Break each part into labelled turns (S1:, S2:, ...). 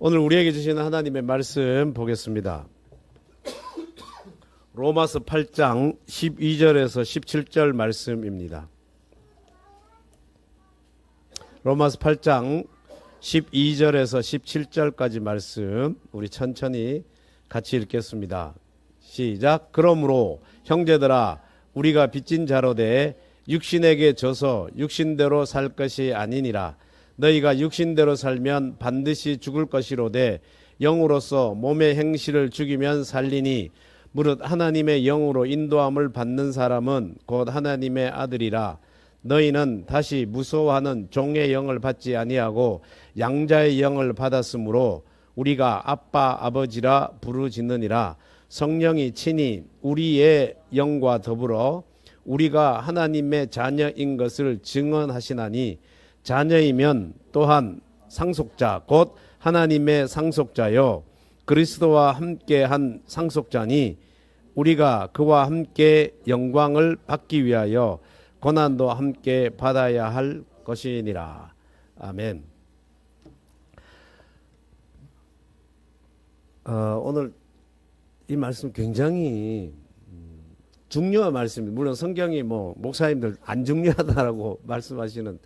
S1: 오늘 우리에게 주시는 하나님의 말씀 보겠습니다. 로마서 8장 12절에서 17절 말씀입니다. 로마서 8장 12절에서 17절까지 말씀 우리 천천히 같이 읽겠습니다. 시작. 그러므로 형제들아 우리가 빚진 자로되 육신에게 져서 육신대로 살 것이 아니니라. 너희가 육신대로 살면 반드시 죽을 것이로되 영으로서 몸의 행실을 죽이면 살리니 무릇 하나님의 영으로 인도함을 받는 사람은 곧 하나님의 아들이라. 너희는 다시 무서워하는 종의 영을 받지 아니하고 양자의 영을 받았으므로 우리가 아빠 아버지라 부르짖느니라. 성령이 친히 우리의 영과 더불어 우리가 하나님의 자녀인 것을 증언하시나니 자녀이면 또한 상속자 곧 하나님의 상속자요 그리스도와 함께한 상속자니 우리가 그와 함께 영광을 받기 위하여 고난도 함께 받아야 할 것이니라. 아멘. 오늘 이 말씀 굉장히 중요한 말씀입니다. 물론 성경이 목사님들 안 중요하다라고 말씀하시는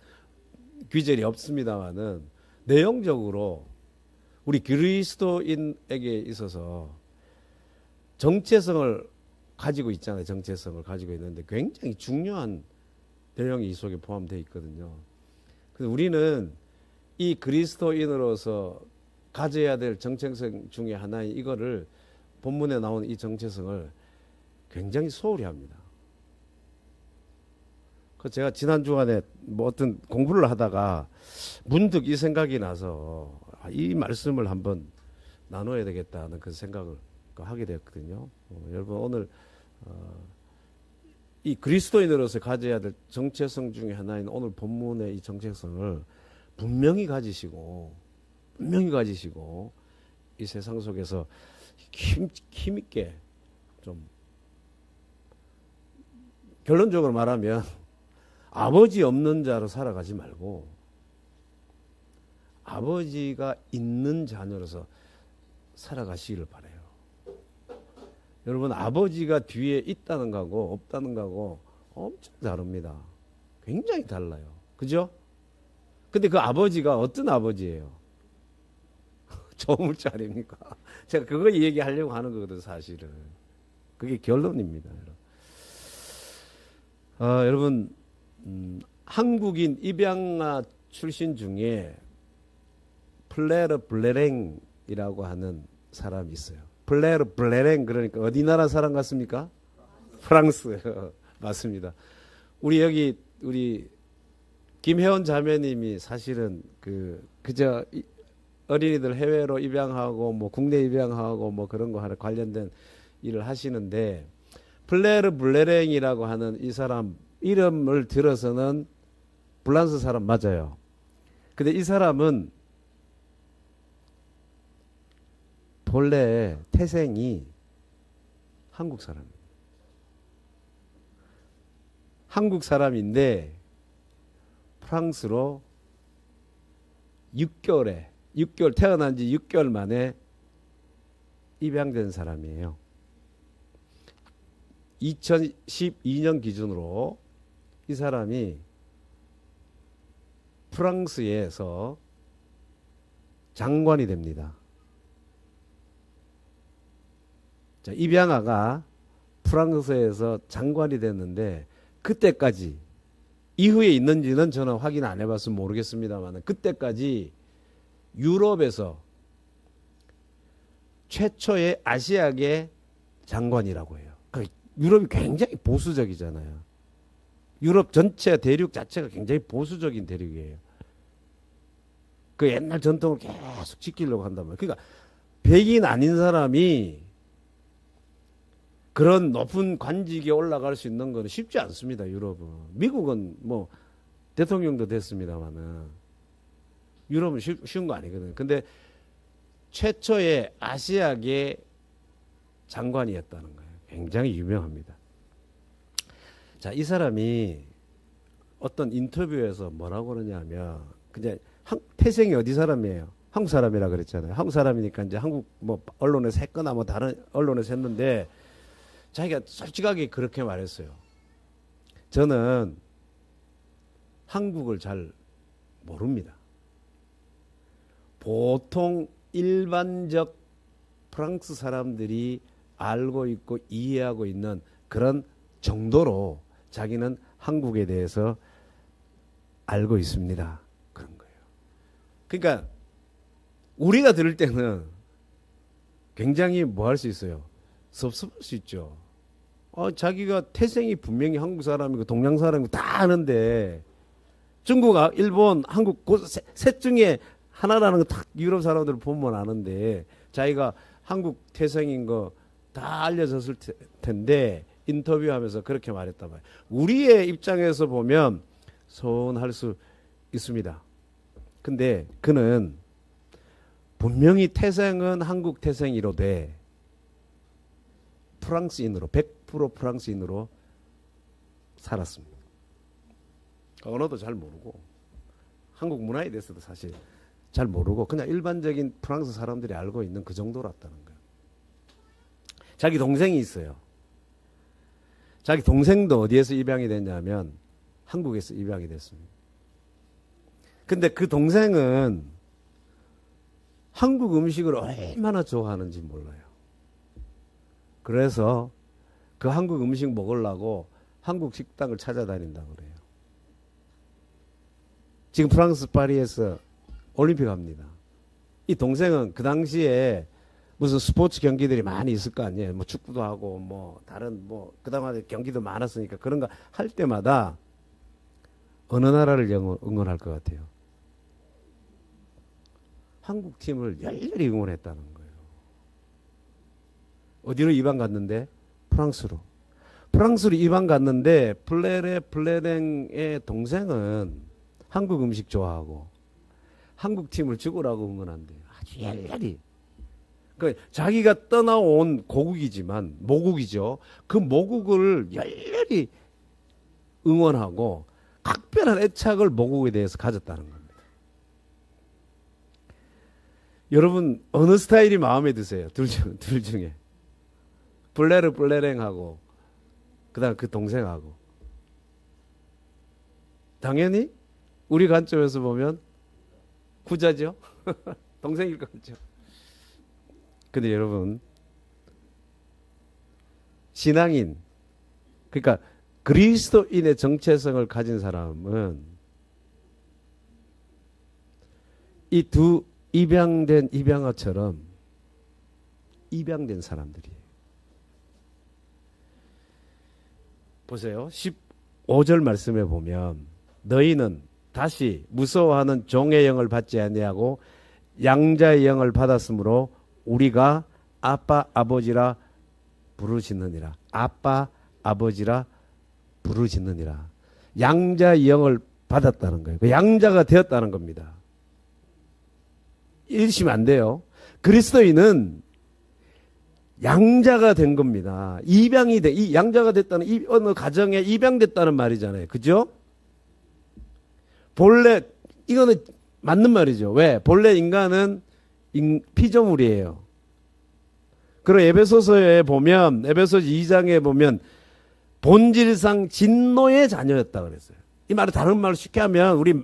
S1: 귀절이 없습니다만은 내용적으로 우리 그리스도인에게 있어서 정체성을 가지고 있잖아요. 정체성을 가지고 있는데 굉장히 중요한 내용이 이 속에 포함되어 있거든요. 그래서 우리는 이 그리스도인으로서 가져야 될 정체성 중에 하나인 이거를 본문에 나오는 이 정체성을 굉장히 소홀히 합니다. 제가 지난 주간에 어떤 공부를 하다가 문득 이 생각이 나서 이 말씀을 한번 나눠야 되겠다는 그 생각을 하게 되었거든요. 여러분 오늘 이 그리스도인으로서 가져야 될 정체성 중에 하나인 오늘 본문의 이 정체성을 분명히 가지시고 이 세상 속에서 힘있게 좀 결론적으로 말하면 아버지 없는 자로 살아가지 말고 아버지가 있는 자녀로서 살아가시기를 바라요. 여러분 아버지가 뒤에 있다는 거하고 없다는 거하고 엄청 다릅니다. 굉장히 달라요. 그죠? 근데 그 아버지가 어떤 아버지예요? 조물주 아닙니까? 제가 그거 얘기하려고 하는 거거든 사실은. 그게 결론입니다. 여러분 한국인 입양아 출신 중에 플레르 블레랭이라고 하는 사람이 있어요. 플레르 블레랭 그러니까 어디 나라 사람 같습니까? 프랑스 맞습니다. 우리 김혜원 자매님이 사실은 그저 어린이들 해외로 입양하고 국내 입양하고 그런 거 관련된 일을 하시는데 플레르 블레랭이라고 하는 이 사람 이름을 들어서는 프랑스 사람 맞아요. 근데 이 사람은 본래 태생이 한국 사람입니다. 한국 사람인데 프랑스로 6개월 태어난 지 6개월 만에 입양된 사람이에요. 2012년 기준으로 이 사람이 프랑스에서 장관이 됩니다. 자, 입양아가 프랑스에서 장관이 됐는데 그때까지 이후에 있는지는 저는 확인 안 해봤으면 모르겠습니다만 그때까지 유럽에서 최초의 아시아계 장관이라고 해요. 유럽이 굉장히 보수적이잖아요. 유럽 전체 대륙 자체가 굉장히 보수적인 대륙이에요. 그 옛날 전통을 계속 지키려고 한단 말이에요. 그러니까 백인 아닌 사람이 그런 높은 관직에 올라갈 수 있는 건 쉽지 않습니다. 유럽은. 미국은 대통령도 됐습니다만은 유럽은 쉬운 거 아니거든요. 근데 최초의 아시아계 장관이었다는 거예요. 굉장히 유명합니다. 자, 이 사람이 어떤 인터뷰에서 뭐라고 그러냐면 그냥 태생이 어디 사람이에요? 한국 사람이라 그랬잖아요. 한국 사람이니까 이제 한국 뭐 언론에서 했거나 뭐 다른 언론에서 했는데 자기가 솔직하게 그렇게 말했어요. 저는 한국을 잘 모릅니다. 보통 일반적 프랑스 사람들이 알고 있고 이해하고 있는 그런 정도로 자기는 한국에 대해서 알고 있습니다. 그런 거예요. 그러니까 우리가 들을 때는 굉장히 뭐 할 수 있어요? 섭섭할 수 있죠. 자기가 태생이 분명히 한국 사람이고 동양 사람이고 다 아는데 중국, 일본, 한국 셋 중에 하나라는 거 딱 유럽 사람들 보면 아는데 자기가 한국 태생인 거 다 알려졌을 텐데 인터뷰하면서 그렇게 말했단 말이에요. 우리의 입장에서 보면 서운할 수 있습니다. 근데 그는 분명히 태생은 한국 태생이로되 프랑스인으로 100% 프랑스인으로 살았습니다. 언어도 잘 모르고 한국 문화에 대해서도 사실 잘 모르고 그냥 일반적인 프랑스 사람들이 알고 있는 그 정도였다는 거예요. 자기 동생이 있어요. 자기 동생도 어디에서 입양이 됐냐면 한국에서 입양이 됐습니다. 근데 그 동생은 한국 음식을 얼마나 좋아하는지 몰라요. 그래서 그 한국 음식 먹으려고 한국 식당을 찾아다닌다고 그래요. 지금 프랑스 파리에서 올림픽 합니다. 이 동생은 그 당시에 무슨 스포츠 경기들이 많이 있을 거 아니에요. 뭐 축구도 하고 뭐 다른 뭐 그다음에 경기도 많았으니까 그런 거 할 때마다 어느 나라를 응원할 것 같아요? 한국 팀을 열렬히 응원했다는 거예요. 어디로 이방 갔는데? 프랑스로. 프랑스로 이방 갔는데 블레랭의 동생은 한국 음식 좋아하고 한국 팀을 죽으라고 응원한대요. 아주 열렬히. 그러니까 자기가 떠나온 고국이지만 모국이죠. 그 모국을 열렬히 응원하고 각별한 애착을 모국에 대해서 가졌다는 겁니다. 여러분 어느 스타일이 마음에 드세요? 둘 중에 블레랭하고 그다음 그 동생하고. 당연히 우리 관점에서 보면 후자죠. 동생일 것 같죠. 근데 여러분 신앙인 그러니까 그리스도인의 정체성을 가진 사람은 이 두 입양된 입양아처럼 입양된 사람들이에요. 보세요. 15절 말씀에 보면 너희는 다시 무서워하는 종의 영을 받지 아니하고 양자의 영을 받았으므로 우리가 아빠 아버지라 부르짖느니라. 아빠 아버지라 부르짖느니라. 양자의 영을 받았다는 거예요. 그 양자가 되었다는 겁니다. 읽으시면 안 돼요. 그리스도인은 양자가 된 겁니다. 입양이 돼. 이 양자가 됐다는 이 어느 가정에 입양됐다는 말이잖아요. 그죠? 본래 이거는 맞는 말이죠. 왜? 본래 인간은 피조물이에요. 그리고 에베소서에 보면 에베소서 2장에 보면 본질상 진노의 자녀였다 그랬어요. 이 말을 다른 말로 쉽게 하면 우리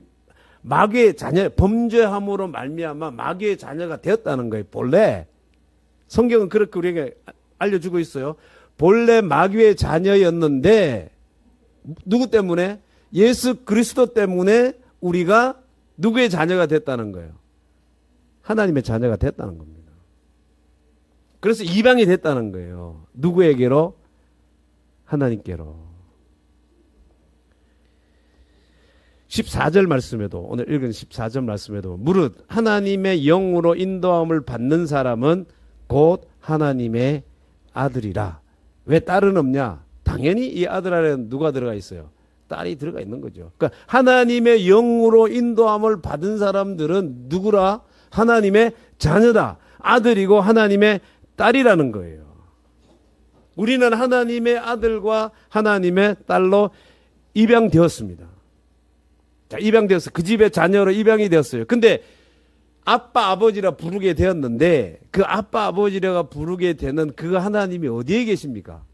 S1: 마귀의 자녀, 범죄함으로 말미암아 마귀의 자녀가 되었다는 거예요. 본래 성경은 그렇게 우리에게 알려주고 있어요. 본래 마귀의 자녀였는데 누구 때문에? 예수 그리스도 때문에 우리가 누구의 자녀가 됐다는 거예요? 하나님의 자녀가 됐다는 겁니다. 그래서 이방이 됐다는 거예요. 누구에게로? 하나님께로. 14절 말씀에도 오늘 읽은 14절 말씀에도 무릇 하나님의 영으로 인도함을 받는 사람은 곧 하나님의 아들이라. 왜 딸은 없냐? 당연히 이 아들 안에는 누가 들어가 있어요? 딸이 들어가 있는 거죠. 그러니까 하나님의 영으로 인도함을 받은 사람들은 누구라? 하나님의 자녀다. 아들이고 하나님의 딸이라는 거예요. 우리는 하나님의 아들과 하나님의 딸로 입양되었습니다. 자, 입양되어서 그 집의 자녀로 입양이 되었어요. 근데 아빠 아버지라 부르게 되었는데 그 아빠 아버지라 부르게 되는 그 하나님이 어디에 계십니까?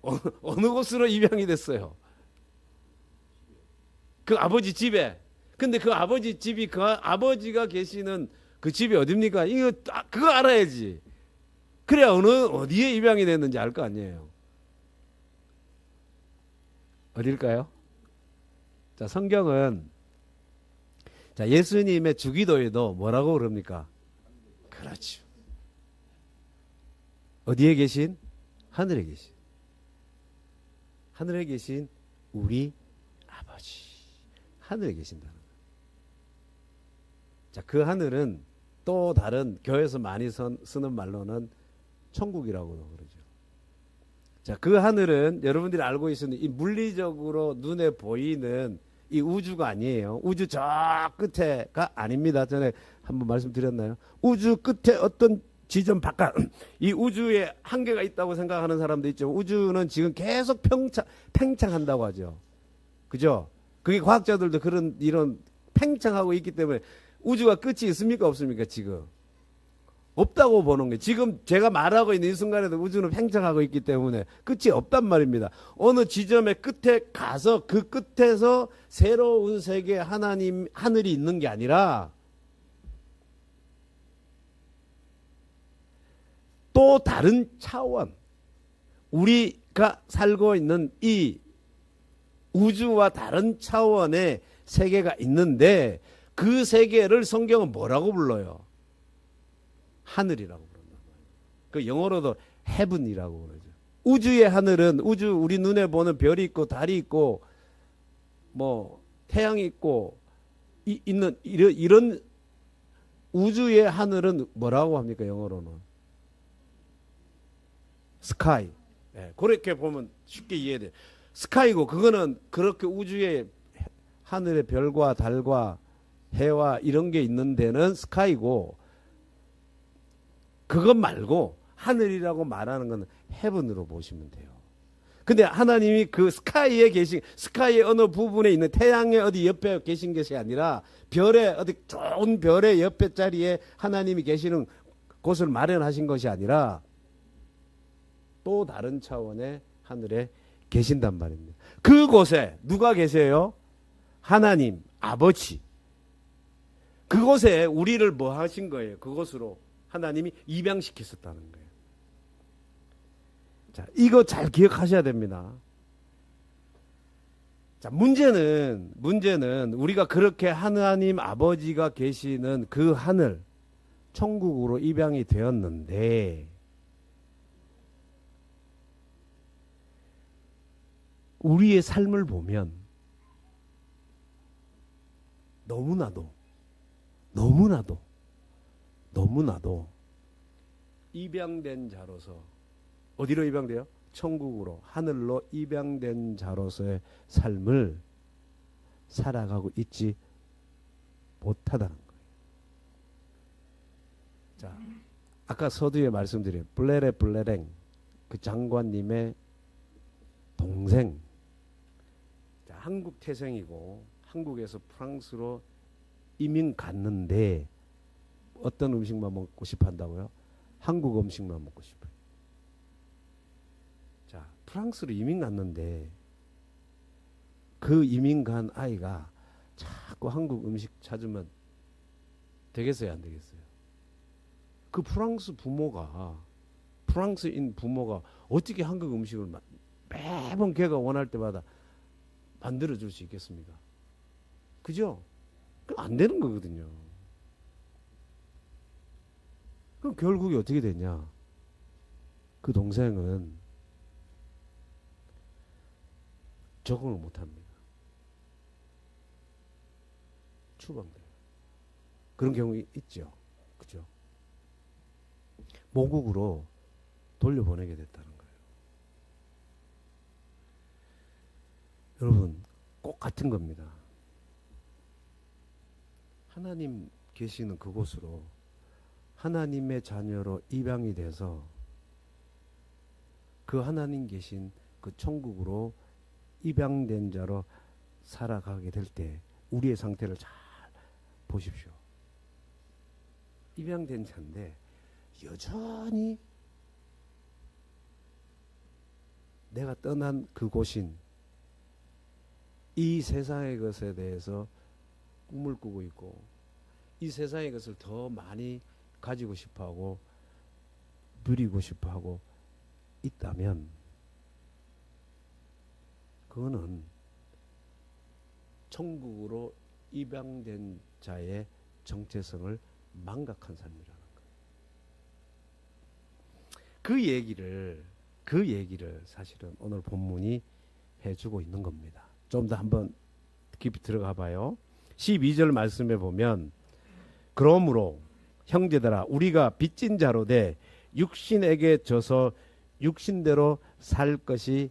S1: 어느 곳으로 입양이 됐어요? 그 아버지 집에. 근데 그 아버지 집이 그 아버지가 계시는 그 집이 어딥니까? 이거 그거 알아야지. 그래야 어디에 입양이 됐는지 알 거 아니에요. 어딜까요? 자, 성경은 자, 예수님의 주기도에도 뭐라고 그럽니까? 그렇죠. 어디에 계신? 하늘에 계신. 하늘에 계신 우리 아버지. 하늘에 계신다는 거예요. 자, 그 하늘은 또 다른 교회에서 많이 쓰는 말로는 천국이라고도 그러죠. 자, 그 하늘은 여러분들이 알고 계시는 이 물리적으로 눈에 보이는 이 우주가 아니에요. 우주 저 끝에가 아닙니다. 전에 한번 말씀드렸나요? 우주 끝에 어떤 지점 바깥 이 우주에 한계가 있다고 생각하는 사람도 있죠. 우주는 지금 계속 팽창한다고 하죠. 그죠? 그게 과학자들도 그런 이런 팽창하고 있기 때문에 우주가 끝이 있습니까 없습니까 지금? 없다고 보는 게 지금 제가 말하고 있는 이 순간에도 우주는 팽창하고 있기 때문에 끝이 없단 말입니다. 어느 지점의 끝에 가서 그 끝에서 새로운 세계 하나님 하늘이 있는 게 아니라 또 다른 차원 우리가 살고 있는 이 우주와 다른 차원의 세계가 있는데 그 세계를 성경은 뭐라고 불러요? 하늘이라고 부른단 말이에요. 그 영어로도 heaven이라고 그러죠. 우주의 하늘은 우주 우리 눈에 보는 별이 있고 달이 있고 뭐 태양이 있고 있는 이런 우주의 하늘은 뭐라고 합니까? 영어로는 스카이. 네, 그렇게 보면 쉽게 이해돼. 스카이고 그거는 그렇게 우주의 하늘의 별과 달과 해와 이런 게 있는 데는 스카이고 그것 말고 하늘이라고 말하는 건 헤븐으로 보시면 돼요. 근데 하나님이 그 스카이에 계신 스카이의 어느 부분에 있는 태양의 어디 옆에 계신 것이 아니라 별의 어디 좋은 별의 옆에 자리에 하나님이 계시는 곳을 마련하신 것이 아니라 또 다른 차원의 하늘에 계신단 말입니다. 그곳에 누가 계세요? 하나님 아버지. 그곳에 우리를 뭐 하신 거예요? 그곳으로 하나님이 입양시켰었다는 거예요. 자, 이거 잘 기억하셔야 됩니다. 자, 문제는 우리가 그렇게 하나님 아버지가 계시는 그 하늘, 천국으로 입양이 되었는데, 우리의 삶을 보면 너무나도 입양된 자로서 어디로 입양돼요? 천국으로 하늘로 입양된 자로서의 삶을 살아가고 있지 못하다는 거예요. 자, 아까 서두에 말씀드린 블레레 블레랭 그 장관님의 동생, 자, 한국 태생이고 한국에서 프랑스로 이민 갔는데 어떤 음식만 먹고 싶어 한다고요? 한국 음식만 먹고 싶어요. 자, 프랑스로 이민 갔는데 그 이민 간 아이가 자꾸 한국 음식 찾으면 되겠어요, 안 되겠어요? 그 프랑스인 부모가 어떻게 한국 음식을 매번 걔가 원할 때마다 만들어 줄 수 있겠습니까? 그죠? 그럼 안 되는 거거든요. 그럼 결국에 어떻게 됐냐? 그 동생은 적응을 못합니다. 추방돼요. 그런 경우 있죠. 그죠? 모국으로 돌려보내게 됐다는 거예요. 여러분, 꼭 같은 겁니다. 하나님 계시는 그곳으로 하나님의 자녀로 입양이 돼서 그 하나님 계신 그 천국으로 입양된 자로 살아가게 될 때 우리의 상태를 잘 보십시오. 입양된 자인데 여전히 내가 떠난 그곳인 이 세상의 것에 대해서 꿈을 꾸고 있고 이 세상의 것을 더 많이 가지고 싶어하고 누리고 싶어하고 있다면 그거는 천국으로 입양된 자의 정체성을 망각한 삶이라는 거예요. 그 얘기를 사실은 오늘 본문이 해주고 있는 겁니다. 좀 더 한번 깊이 들어가 봐요. 12절 말씀에 보면 그러므로 형제들아 우리가 빚진 자로 돼 육신에게 져서 육신대로 살 것이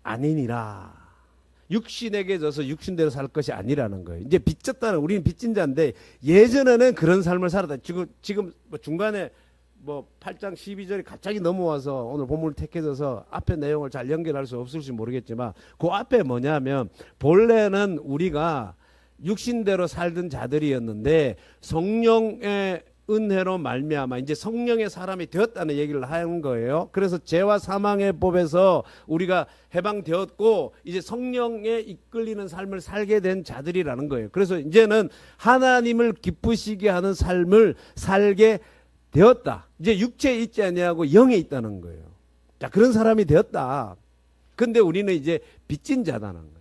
S1: 아니니라. 육신에게 져서 육신대로 살 것이 아니라는 거예요. 이제 빚졌다는 우리는 빚진 자인데 예전에는 그런 삶을 살았다. 지금 뭐 중간에 뭐 8장 12절이 갑자기 넘어와서 오늘 본문을 택해져서 앞에 내용을 잘 연결할 수 없을지 모르겠지만 그 앞에 뭐냐면 본래는 우리가 육신대로 살던 자들이었는데 성령의 은혜로 말미암아 이제 성령의 사람이 되었다는 얘기를 하는 거예요. 그래서 죄와 사망의 법에서 우리가 해방되었고 이제 성령에 이끌리는 삶을 살게 된 자들이라는 거예요. 그래서 이제는 하나님을 기쁘시게 하는 삶을 살게 되었다. 이제 육체에 있지 아니하고 영에 있다는 거예요. 자, 그런 사람이 되었다. 근데 우리는 이제 빚진 자다는 거예요.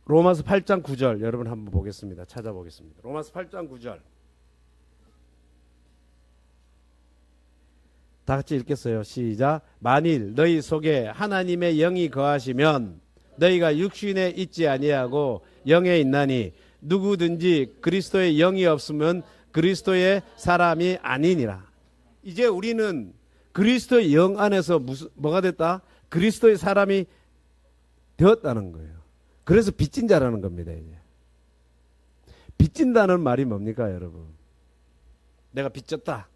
S1: 로마서 8장 9절 여러분 한번 보겠습니다. 찾아보겠습니다. 로마서 8장 9절 다 같이 읽겠어요. 시작. 만일 너희 속에 하나님의 영이 거하시면 너희가 육신에 있지 아니하고 영에 있나니 누구든지 그리스도의 영이 없으면 그리스도의 사람이 아니니라. 이제 우리는 그리스도의 영 안에서 뭐가 됐다? 그리스도의 사람이 되었다는 거예요. 그래서 빚진 자라는 겁니다. 이제 빚진다는 말이 뭡니까 여러분? 내가 빚졌다.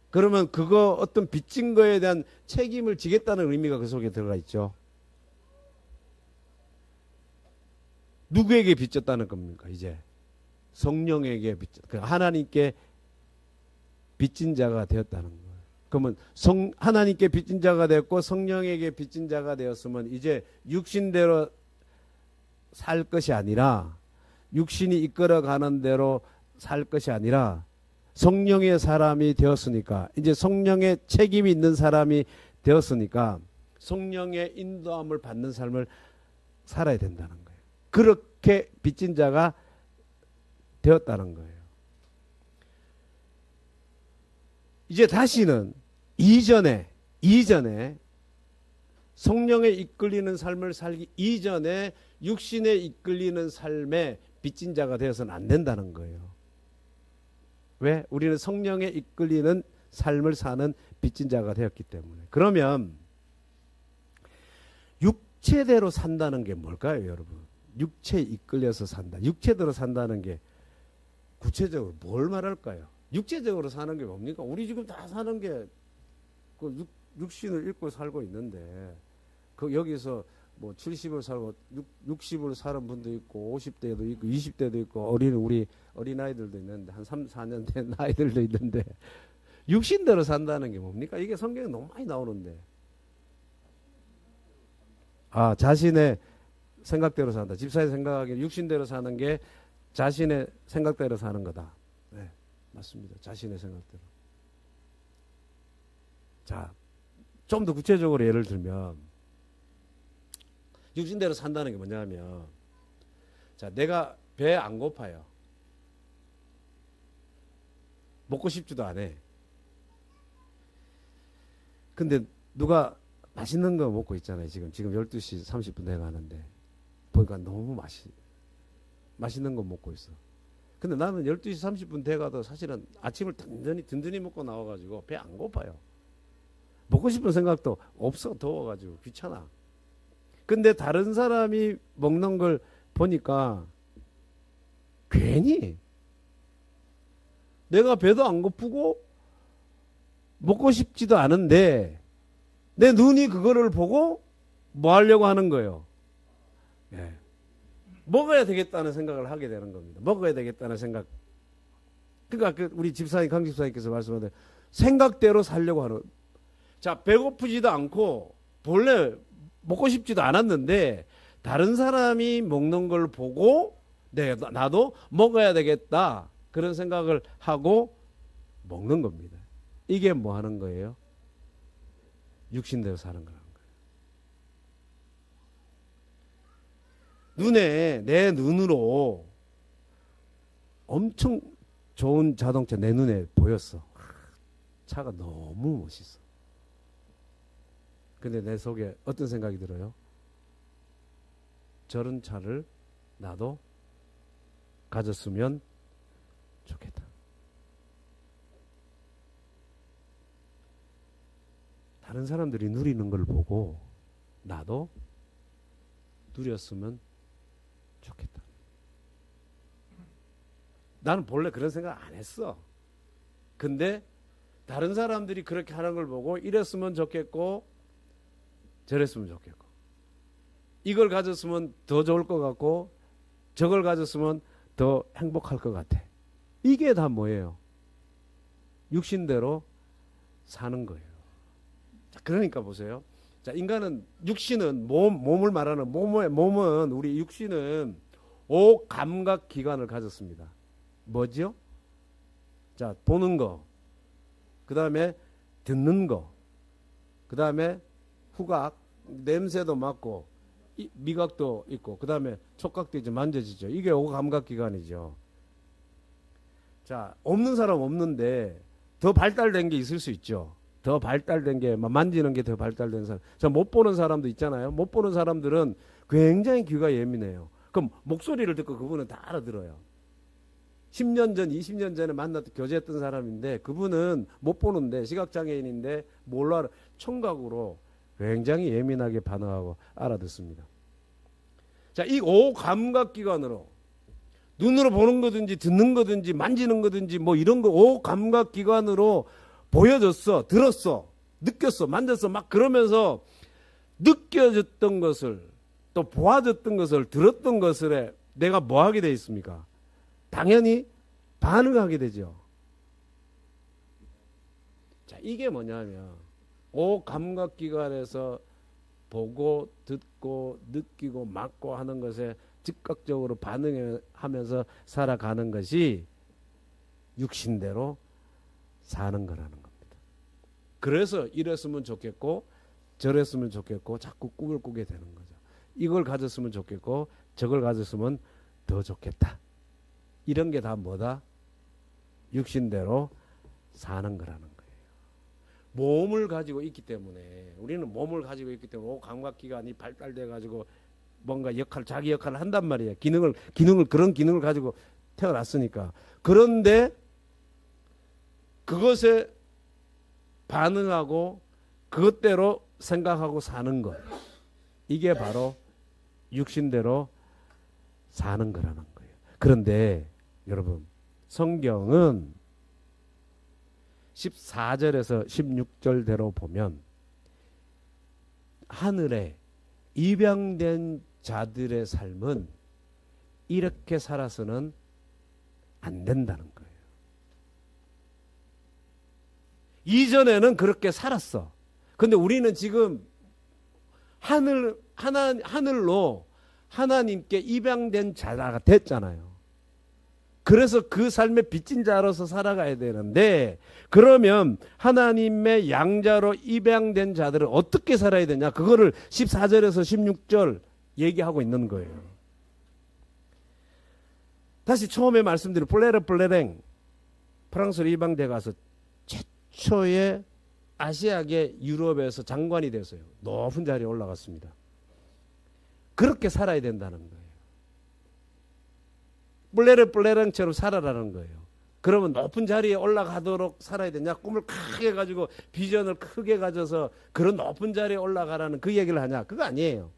S1: 그러면 그거 어떤 빚진 거에 대한 책임을 지겠다는 의미가 그 속에 들어가 있죠. 누구에게 빚졌다는 겁니까? 이제 성령에게 하나님께 빚진 자가 되었다는 거예요. 그러면 하나님께 빚진 자가 되었고 성령에게 빚진 자가 되었으면 이제 육신대로 살 것이 아니라 육신이 이끌어가는 대로 살 것이 아니라 성령의 사람이 되었으니까 이제 성령의 책임이 있는 사람이 되었으니까 성령의 인도함을 받는 삶을 살아야 된다는 거예요. 그렇게 빚진 자가 되었다는 거예요. 이제 다시는 이전에 성령에 이끌리는 삶을 살기 이전에 육신에 이끌리는 삶에 빚진 자가 되어서는 안 된다는 거예요. 왜? 우리는 성령에 이끌리는 삶을 사는 빚진 자가 되었기 때문에. 그러면 육체대로 산다는 게 뭘까요, 여러분? 육체에 이끌려서 산다. 육체대로 산다는 게 구체적으로 뭘 말할까요? 육체적으로 사는 게 뭡니까? 우리 지금 다 사는 게 그 육신을 입고 살고 있는데 그 여기서 뭐 70을 살고 60을 사는 분도 있고 50대도 있고 20대도 있고 우리 어린아이들도 있는데 한 3, 4년 된 아이들도 있는데 육신대로 산다는 게 뭡니까? 이게 성경에 너무 많이 나오는데 자신의 생각대로 산다. 집사의 생각하기에 육신대로 사는 게 자신의 생각대로 사는 거다. 네, 맞습니다. 자신의 생각대로. 자, 좀 더 구체적으로 예를 들면 육신대로 산다는 게 뭐냐면 자, 내가 배 안 고파요. 먹고 싶지도 않아. 근데 누가 맛있는 거 먹고 있잖아요. 지금 12시 30분 돼가는데 보니까 너무 맛있는 거 먹고 있어. 근데 나는 12시 30분 돼가도 사실은 아침을 든든히 먹고 나와가지고 배 안 고파요. 먹고 싶은 생각도 없어. 더워가지고 귀찮아. 근데 다른 사람이 먹는 걸 보니까 괜히 내가 배도 안 고프고 먹고 싶지도 않은데 내 눈이 그거를 보고 뭐 하려고 하는 거예요? 예. 먹어야 되겠다는 생각을 하게 되는 겁니다. 먹어야 되겠다는 생각. 그러니까 우리 집사님, 강 집사님께서 말씀하신 생각대로 살려고 하는. 자, 배고프지도 않고 본래 먹고 싶지도 않았는데 다른 사람이 먹는 걸 보고 나도 먹어야 되겠다 그런 생각을 하고 먹는 겁니다. 이게 뭐 하는 거예요? 육신대로 사는 거라는 거예요. 내 눈으로 엄청 좋은 자동차 내 눈에 보였어. 차가 너무 멋있어. 근데 내 속에 어떤 생각이 들어요? 저런 차를 나도 가졌으면 좋겠다. 다른 사람들이 누리는 걸 보고 나도 누렸으면 좋겠다. 나는 본래 그런 생각 안 했어. 근데 다른 사람들이 그렇게 하는 걸 보고 이랬으면 좋겠고 저랬으면 좋겠고 이걸 가졌으면 더 좋을 것 같고 저걸 가졌으면 더 행복할 것 같아. 이게 다 뭐예요? 육신대로 사는 거예요. 자, 그러니까 보세요. 자, 인간은 육신은 몸을 말하는 몸은 우리 육신은 5감각 기관을 가졌습니다. 뭐죠? 자, 보는 거, 그 다음에 듣는 거, 그 다음에 후각, 냄새도 맡고 미각도 있고 그 다음에 촉각도 이제 만져지죠. 이게 5감각기관이죠. 자, 없는 사람 없는데 더 발달된 게 있을 수 있죠. 더 발달된 게 만지는 게 더 발달된 사람. 자, 못 보는 사람도 있잖아요. 못 보는 사람들은 굉장히 귀가 예민해요. 그럼 목소리를 듣고 그분은 다 알아들어요. 10년 전, 20년 전에 만났던 교제했던 사람인데 그분은 못 보는데 시각장애인인데 뭘로 알아? 청각으로 굉장히 예민하게 반응하고 알아듣습니다. 자, 이 5감각기관으로 눈으로 보는 거든지 듣는 거든지 만지는 거든지 뭐 이런 거 5감각기관으로 보여줬어, 들었어, 느꼈어, 만졌어 막 그러면서 느껴졌던 것을 또 보아졌던 것을 들었던 것을 내가 뭐 하게 돼 있습니까? 당연히 반응하게 되죠. 자, 이게 뭐냐면 5감각기관에서 보고 듣고 느끼고 맡고 하는 것에 즉각적으로 반응하면서 살아가는 것이 육신대로 사는 거라는 겁니다. 그래서 이랬으면 좋겠고 저랬으면 좋겠고 자꾸 꿈을 꾸게 되는 거죠. 이걸 가졌으면 좋겠고 저걸 가졌으면 더 좋겠다. 이런 게 다 뭐다? 육신대로 사는 거라는 거예요. 몸을 가지고 있기 때문에 우리는 몸을 가지고 있기 때문에 감각기관이 발달돼 가지고 뭔가 자기 역할을 한단 말이에요. 그런 기능을 가지고 태어났으니까. 그런데 그것에 반응하고 그것대로 생각하고 사는 것. 이게 바로 육신대로 사는 거라는 거예요. 그런데 여러분, 성경은 14절에서 16절대로 보면 하늘에 입양된 자들의 삶은 이렇게 살아서는 안 된다는 거예요. 이전에는 그렇게 살았어. 근데 우리는 지금 하늘로 하나님께 입양된 자가 됐잖아요. 그래서 그 삶의 빚진 자로서 살아가야 되는데 그러면 하나님의 양자로 입양된 자들은 어떻게 살아야 되냐? 그거를 14절에서 16절 얘기하고 있는 거예요. 다시 처음에 말씀드린 플레랭 프랑스로 입양돼 가서 최초의 아시아계 유럽에서 장관이 됐어요. 높은 자리에 올라갔습니다. 그렇게 살아야 된다는 거예요. 플레랭처럼 살아라는 거예요. 그러면 높은 자리에 올라가도록 살아야 되냐? 꿈을 크게 가지고 비전을 크게 가져서 그런 높은 자리에 올라가라는 그 얘기를 하냐? 그거 아니에요.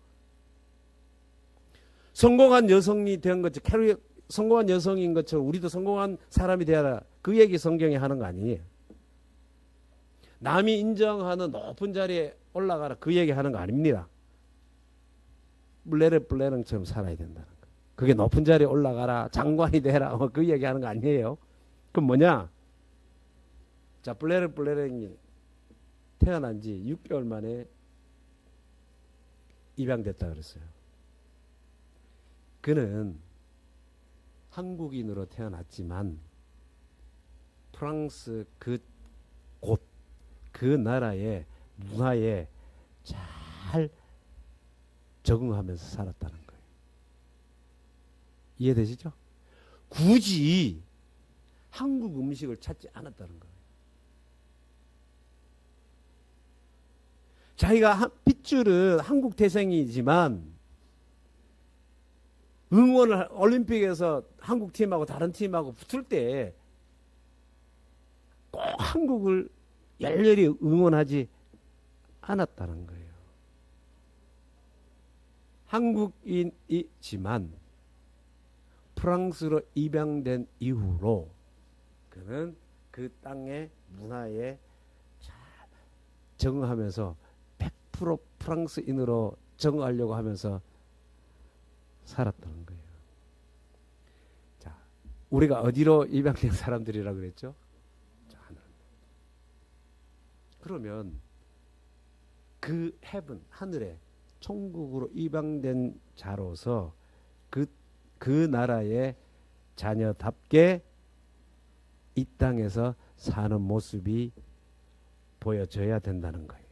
S1: 성공한 여성이 된 것처럼 성공한 여성인 것처럼 우리도 성공한 사람이 되어라. 그 얘기 성경이 하는 거 아니에요. 남이 인정하는 높은 자리에 올라가라. 그 얘기 하는 거 아닙니다. 블레렁처럼 살아야 된다는 거예요. 그게 높은 자리에 올라가라, 장관이 되라, 그 얘기하는 거 아니에요. 그럼 뭐냐? 자, 블레렁이 태어난 지 6개월 만에 입양됐다 그랬어요. 그는 한국인으로 태어났지만 프랑스 그 나라의 문화에 잘 적응하면서 살았다는 거예요. 이해되시죠? 굳이 한국 음식을 찾지 않았다는 거예요. 자기가 핏줄은 한국 태생이지만 응원을 올림픽에서 한국 팀하고 다른 팀하고 붙을 때 꼭 한국을 열렬히 응원하지 않았다는 거예요. 한국인이지만 프랑스로 입양된 이후로 그는 그 땅의 문화에 잘 적응하면서 100% 프랑스인으로 적응하려고 하면서 살았다는 거예요. 자, 우리가 어디로 입양된 사람들이라 그랬죠? 자, 그러면 그 헤븐, 하늘에 천국으로 입양된 자로서 그 나라의 자녀답게 이 땅에서 사는 모습이 보여져야 된다는 거예요.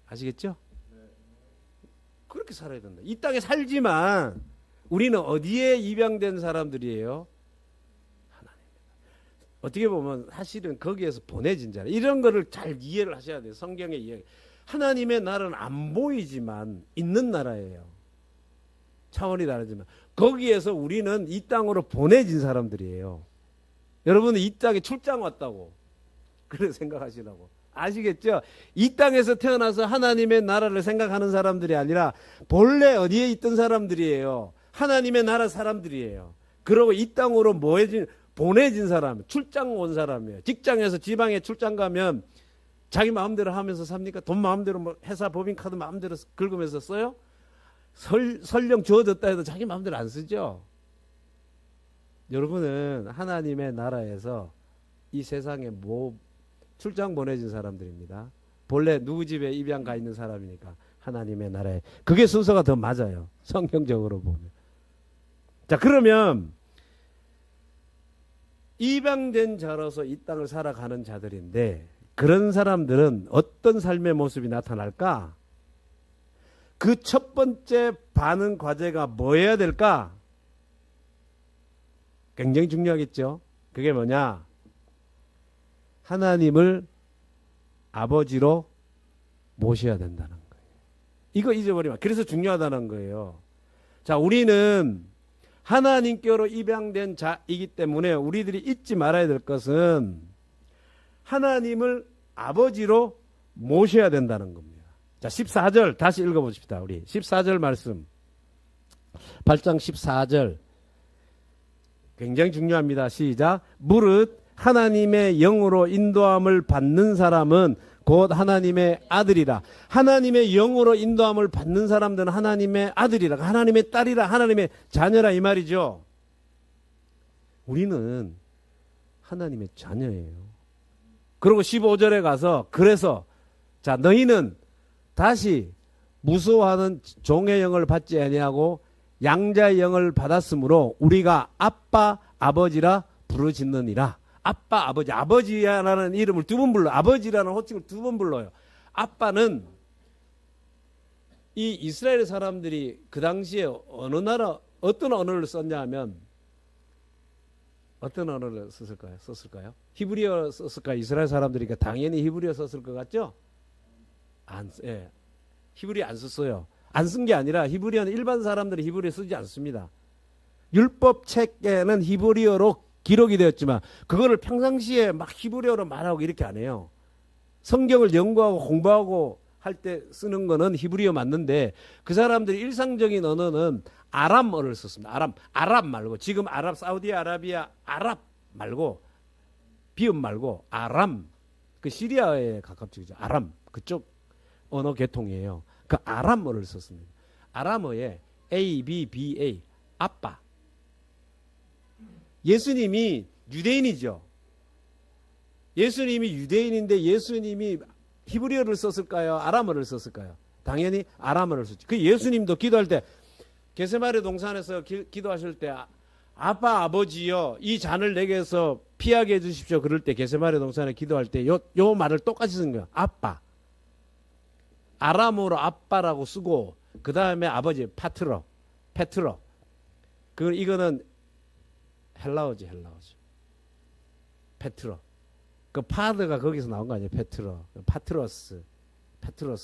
S1: 아시겠죠? 그렇게 살아야 된다. 이 땅에 살지만 우리는 어디에 입양된 사람들이에요? 하나님입니다. 어떻게 보면 사실은 거기에서 보내진 자라. 이런 거를 잘 이해를 하셔야 돼요. 성경의 이해. 하나님의 나라는 안 보이지만 있는 나라예요. 차원이 다르지만 거기에서 우리는 이 땅으로 보내진 사람들이에요. 여러분은 이 땅에 출장 왔다고 그렇게 생각하시라고. 아시겠죠? 이 땅에서 태어나서 하나님의 나라를 생각하는 사람들이 아니라 본래 어디에 있던 사람들이에요. 하나님의 나라 사람들이에요. 그러고 이 땅으로 보내진 사람, 출장 온 사람이에요. 직장에서 지방에 출장 가면 자기 마음대로 하면서 삽니까? 돈 마음대로 뭐 회사 법인카드 마음대로 긁으면서 써요? 설령 주어졌다 해도 자기 마음대로 안 쓰죠? 여러분은 하나님의 나라에서 이 세상에 출장 보내진 사람들입니다. 본래 누구 집에 입양 가 있는 사람이니까 하나님의 나라에. 그게 순서가 더 맞아요. 성경적으로 보면. 자, 그러면 입양된 자로서 이 땅을 살아가는 자들인데 그런 사람들은 어떤 삶의 모습이 나타날까? 그 첫 번째 반응 과제가 뭐여야 될까? 굉장히 중요하겠죠. 그게 뭐냐? 하나님을 아버지로 모셔야 된다는 거예요. 이거 잊어버리면 그래서 중요하다는 거예요. 자, 우리는 하나님께로 입양된 자이기 때문에 우리들이 잊지 말아야 될 것은 하나님을 아버지로 모셔야 된다는 겁니다. 자, 14절 다시 읽어보십시다. 우리 14절 말씀 8장 14절 굉장히 중요합니다. 시작. 무릇 하나님의 영으로 인도함을 받는 사람은 곧 하나님의 아들이라. 하나님의 영으로 인도함을 받는 사람들은 하나님의 아들이라, 하나님의 딸이라, 하나님의 자녀라 이 말이죠. 우리는 하나님의 자녀예요. 그리고 15절에 가서 그래서 자, 너희는 다시 무서워하는 종의 영을 받지 아니하고 양자의 영을 받았으므로 우리가 아빠 아버지라 부르짖느니라. 아빠 아버지, 아버지라는 이름을 두 번 불러요. 아버지라는 호칭을 두 번 불러요. 아빠는 이 이스라엘 사람들이 그 당시에 어느 나라 어떤 언어를 썼냐 하면 어떤 언어를 썼을까요? 히브리어 썼을까요? 이스라엘 사람들이니까 당연히 히브리어 썼을 것 같죠? 예. 히브리어 안 썼어요. 안 쓴 게 아니라 히브리어는 일반 사람들이 히브리어 쓰지 않습니다. 율법 책에는 히브리어로 기록이 되었지만 그거를 평상시에 막 히브리어로 말하고 이렇게 안 해요. 성경을 연구하고 공부하고 할 때 쓰는 거는 히브리어 맞는데 그 사람들이 일상적인 언어는 아람어를 썼습니다. 아랍 말고 지금 사우디아라비아 아랍 말고 비읍 말고 아람 그 시리아에 가깝죠. 아람 그쪽 언어 계통이에요. 그 아람어를 썼습니다. 아람어에 ABBA, 아빠. 예수님이 유대인이죠. 예수님이 유대인인데 예수님이 히브리어를 썼을까요? 아람어를 썼을까요? 당연히 아람어를 썼죠. 그 예수님도 기도할 때 겟세마네 동산에서 기도하실 때 아빠 아버지여 이 잔을 내게서 피하게 해주십시오. 그럴 때 겟세마네 동산에 기도할 때 요 말을 똑같이 쓴 거예요. 아빠. 아람어로 아빠라고 쓰고 그 다음에 아버지 파트러, 페트러. 이거는 헬라어지. 페트러. 그 파드가 거기서 나온 거 아니에요. 페트러. 파트러스.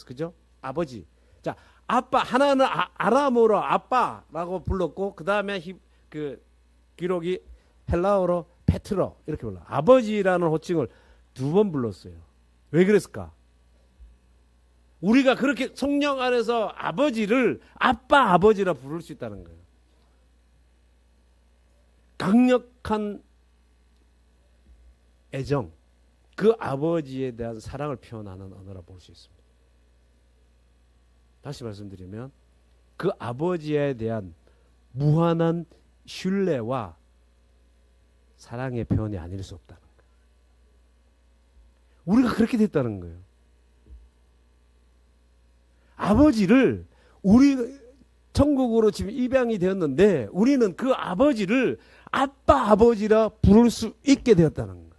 S1: 그죠? 아버지. 자, 아빠 하나는 아람어로 아빠라고 불렀고 그 다음에 그 기록이 헬라어로 페트러 이렇게 불러. 아버지라는 호칭을 2번 불렀어요. 왜 그랬을까? 우리가 그렇게 성령 안에서 아버지를 아버지라 부를 수 있다는 거예요. 강력한 애정, 그 아버지에 대한 사랑을 표현하는 언어라 볼 수 있습니다. 다시 말씀드리면 그 아버지에 대한 무한한 신뢰와 사랑의 표현이 아닐 수 없다는 거예요. 우리가 그렇게 됐다는 거예요. 아버지를 우리 천국으로 지금 입양이 되었는데 우리는 그 아버지를 아버지라 부를 수 있게 되었다는 거예요.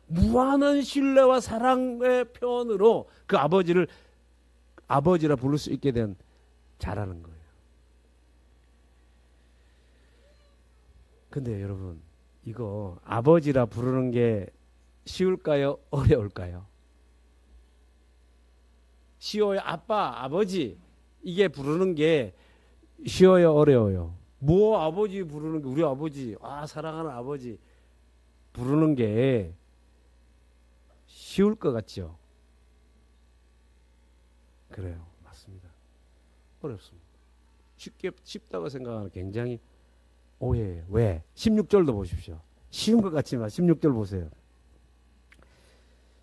S1: 무한한 신뢰와 사랑의 표현으로 그 아버지를 아버지라 부를 수 있게 된 자라는 거예요. 근데 여러분 이거 아버지라 부르는 게 쉬울까요? 어려울까요? 쉬워요? 아빠, 아버지 이게 부르는 게 쉬워요? 어려워요? 뭐 아버지 부르는 게 우리 아버지 사랑하는 아버지 부르는 게 쉬울 것 같죠? 그래요. 맞습니다. 어렵습니다. 쉽다고 생각하는 굉장히 오해예요. 왜? 16절도 보십시오. 쉬운 것 같지만 16절 보세요.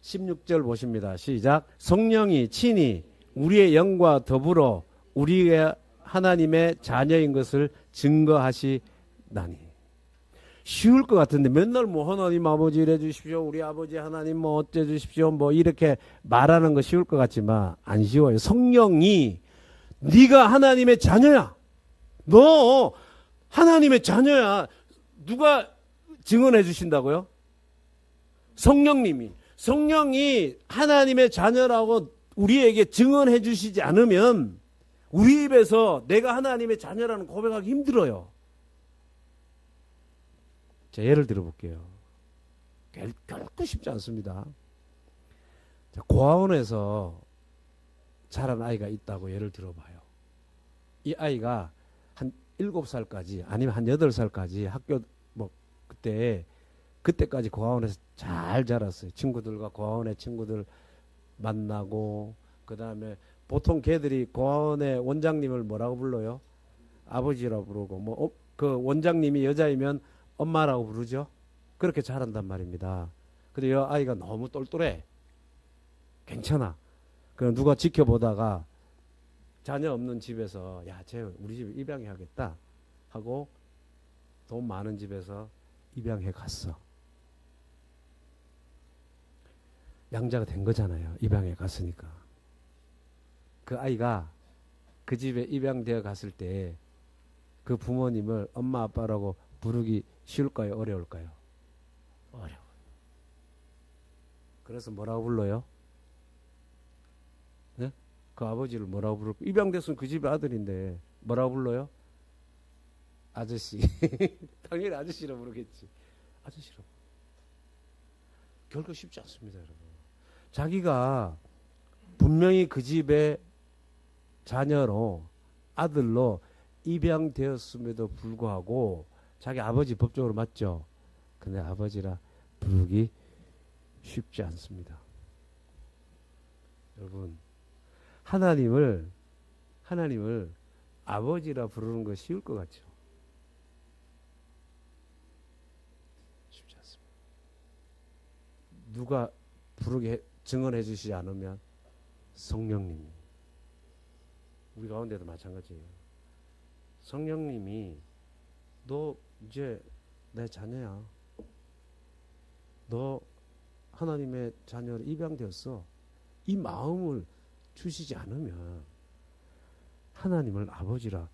S1: 16절 보십니다. 시작. 성령이 친히 우리의 영과 더불어 우리의 하나님의 자녀인 것을 증거하시나니. 쉬울 것 같은데 맨날 뭐 하나님 아버지 이래 주십시오. 우리 아버지 하나님 뭐 어째 주십시오. 뭐 이렇게 말하는 거 쉬울 것 같지만 안 쉬워요. 성령이 네가 하나님의 자녀야. 너 하나님의 자녀야. 누가 증언해 주신다고요? 성령이 하나님의 자녀라고 우리에게 증언해 주시지 않으면 우리 입에서 내가 하나님의 자녀라는 고백하기 힘들어요. 자, 예를 들어볼게요. 결코 쉽지 않습니다. 자, 고아원에서 자란 아이가 있다고 예를 들어봐요. 이 아이가 한 7살까지 아니면 한 8살까지 학교 그때까지 고아원에서 잘 자랐어요. 친구들과 고아원의 친구들 만나고 그 다음에 보통 걔들이 고아원의 원장님을 뭐라고 불러요? 아버지라고 부르고 그 원장님이 여자이면 엄마라고 부르죠. 그렇게 자란단 말입니다. 근데 이 아이가 너무 똘똘해. 괜찮아. 그 누가 지켜보다가 자녀 없는 집에서 쟤 우리 집에 입양해야겠다 하고 돈 많은 집에서 입양해 갔어. 양자가 된 거잖아요. 입양해 갔으니까. 그 아이가 그 집에 입양되어 갔을 때 그 부모님을 엄마 아빠라고 부르기 쉬울까요? 어려울까요? 어려워요. 그래서 뭐라고 불러요? 네? 그 아버지를 뭐라고 부를까? 입양됐으면 그 집의 아들인데 뭐라고 불러요? 아저씨. 당연히 아저씨라고 부르겠지. 아저씨라고. 결코 쉽지 않습니다, 여러분. 자기가 분명히 그 집의 자녀로 아들로 입양되었음에도 불구하고 자기 아버지 법적으로 맞죠? 근데 아버지라 부르기 쉽지 않습니다. 여러분, 하나님을 아버지라 부르는 거 쉬울 것 같죠? 쉽지 않습니다. 누가 부르게 증언해 주시지 않으면 성령님. 우리 가운데도 마찬가지예요. 성령님이 너 이제 내 자녀야. 너 하나님의 자녀로 입양되었어. 이 마음을 주시지 않으면 하나님을 아버지라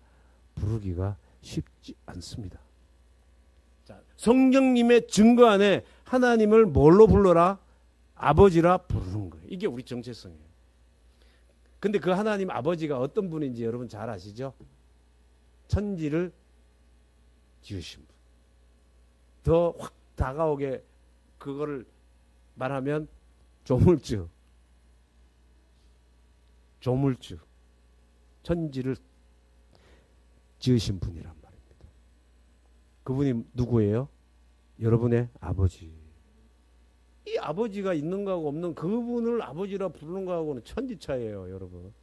S1: 부르기가 쉽지 않습니다. 자, 성령님의 증거 안에 하나님을 뭘로 불러라? 아버지라 부르는 거예요. 이게 우리 정체성이에요. 근데 그 하나님 아버지가 어떤 분인지 여러분 잘 아시죠? 천지를 지으신 분. 더 확 다가오게 그거를 말하면 조물주. 천지를 지으신 분이란 말입니다. 그분이 누구예요? 여러분의 아버지. 이 아버지가 있는 거하고 없는 그분을 아버지라 부르는 거하고는 천지차이에요, 여러분.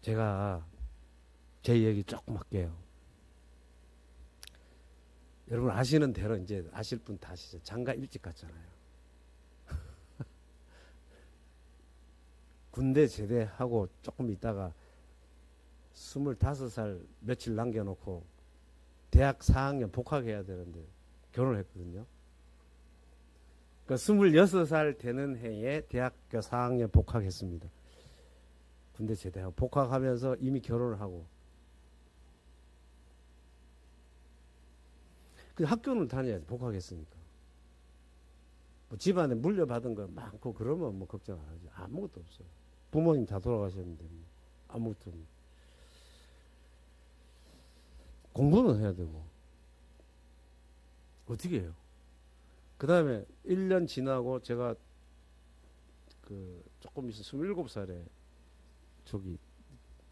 S1: 제가 제 얘기 조금 할게요. 여러분 아시는 대로 이제 아실 분 다 아시죠? 장가 일찍 갔잖아요. 군대 제대하고 조금 있다가 25살 며칠 남겨놓고 대학 4학년 복학해야 되는데 결혼을 했거든요. 그러니까 26살 되는 해에 대학교 4학년 복학했습니다. 군대 제대하고 복학하면서 이미 결혼을 하고 그 학교는 다녀야지 복학했으니까. 뭐 집안에 물려받은 거 많고 그러면 뭐 걱정 안 하죠. 아무것도 없어요. 부모님 다 돌아가셨는데 뭐 아무것도 없는. 공부는 해야 되고 어떻게 해요? 그 다음에 1년 지나고 제가 그 조금 있어 27살에 저기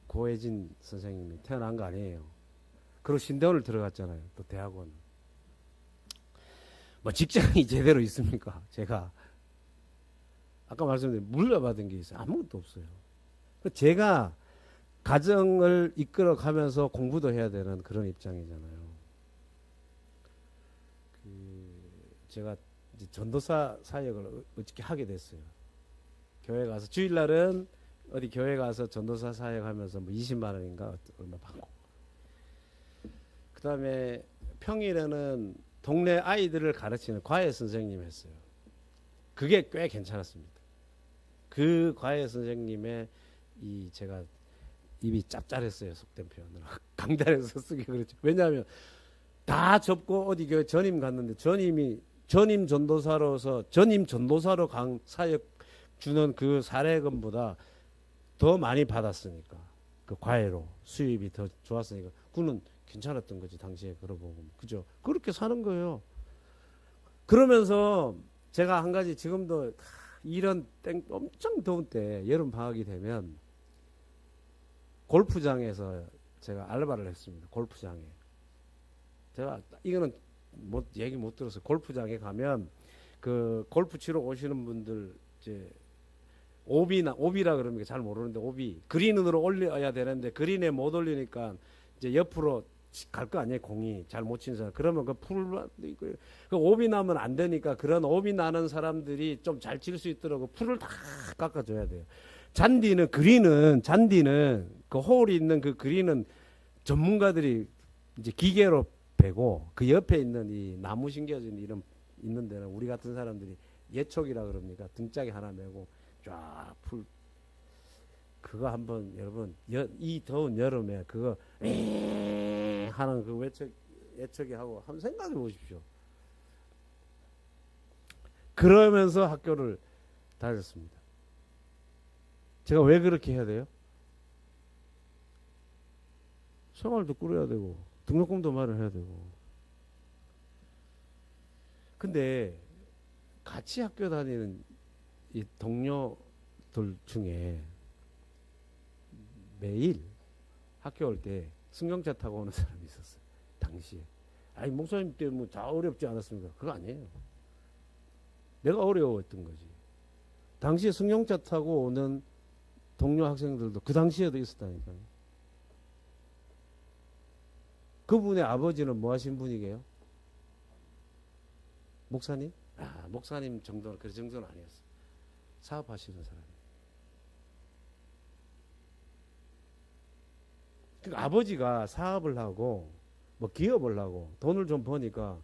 S1: 고혜진 선생님이 태어난 거 아니에요. 그리고 신대원을 들어갔잖아요. 또 대학원. 뭐 직장이 제대로 있습니까? 제가 아까 말씀드린 물려받은 게 있어요. 아무것도 없어요. 제가 가정을 이끌어 가면서 공부도 해야 되는 그런 입장이잖아요. 제가 이제 전도사 사역을 어떻게 하게 됐어요. 교회 가서 주일날은 어디 교회 가서 전도사 사역하면서 뭐 20만 원인가 얼마 받고, 그 다음에 평일에는 동네 아이들을 가르치는 과외 선생님 했어요. 그게 꽤 괜찮았습니다. 그 과외 선생님의 이 제가 입이 짭짤했어요. 속된 표현으로. 강단에서 쓰기 그렇죠. 왜냐하면 다 접고 어디 교회 전임 갔는데 전임 전도사로서 전임 전도사로 강 사역 주는 그 사례금보다 더 많이 받았으니까 그 과외로 수입이 더 좋았으니까 그는 괜찮았던 거지 당시에. 그러고 그죠? 그렇게 사는 거예요. 그러면서 제가 한 가지 지금도 이런 엄청 더운 때 여름 방학이 되면 골프장에서 제가 알바를 했습니다. 골프장에. 제가 이거는 얘기 못 들어서 골프장에 가면 그 골프 치러 오시는 분들 이제 오비라 그러면 잘 모르는데 오비 그린으로 올려야 되는데 그린에 못 올리니까 이제 옆으로 갈 거 아니에요. 공이 잘 못 치는 사람. 그러면 그 오비 나면 안 되니까 그런 오비 나는 사람들이 좀 잘 칠 수 있도록 풀을 다 깎아줘야 돼요. 잔디는 그 홀이 있는 그 그린은 전문가들이 이제 기계로 베고 그 옆에 있는 이 나무 심겨진 이런 있는 데는 우리 같은 사람들이 예촉이라 그럽니까? 등짝에 하나 메고 쫙 풀. 그거 한번 여러분 이 더운 여름에 그거 하는 그 예척이 하고 한번 생각해 보십시오. 그러면서 학교를 다녔습니다. 제가 왜 그렇게 해야 돼요? 생활도 꾸려야 되고 등록금도 마련해야 되고. 근데 같이 학교 다니는 이 동료들 중에 매일 학교 올 때 승용차 타고 오는 사람이 있었어요. 당시에. 아니 목사님 때 뭐 다 어렵지 않았습니까? 그거 아니에요. 내가 어려웠던 거지. 당시에 승용차 타고 오는 동료 학생들도 그 당시에도 있었다니까요. 그분의 아버지는 뭐 하신 분이게요? 목사님? 목사님 정도는 그 정도는 아니었어요. 사업하시는 사람이에요. 그 아버지가 사업을 하고 뭐 기업을 하고 돈을 좀 버니까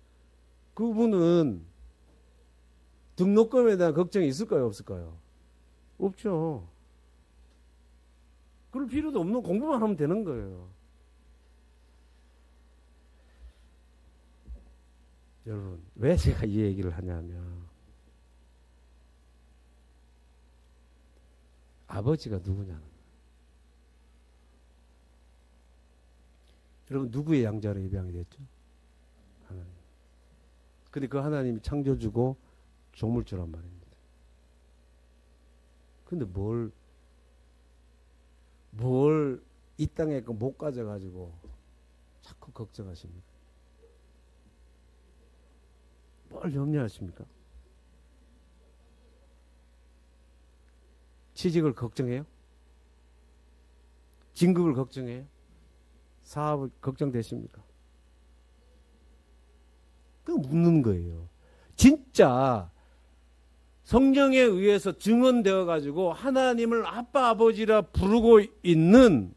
S1: 그분은 등록금에 대한 걱정이 있을까요, 없을까요? 없죠. 그럴 필요도 없는, 공부만 하면 되는 거예요. 여러분, 왜 제가 이 얘기를 하냐면 아버지가 누구냐는 거예요. 여러분, 누구의 양자로 입양이 됐죠? 하나님. 근데 그 하나님이 창조주고 조물주란 말입니다. 근데 뭘 이 땅에 못 가져가지고 자꾸 걱정하십니까? 뭘 염려하십니까? 취직을 걱정해요? 진급을 걱정해요? 사업을 걱정되십니까? 그 묻는 거예요. 진짜 성령에 의해서 증언되어 가지고 하나님을 아빠 아버지라 부르고 있는,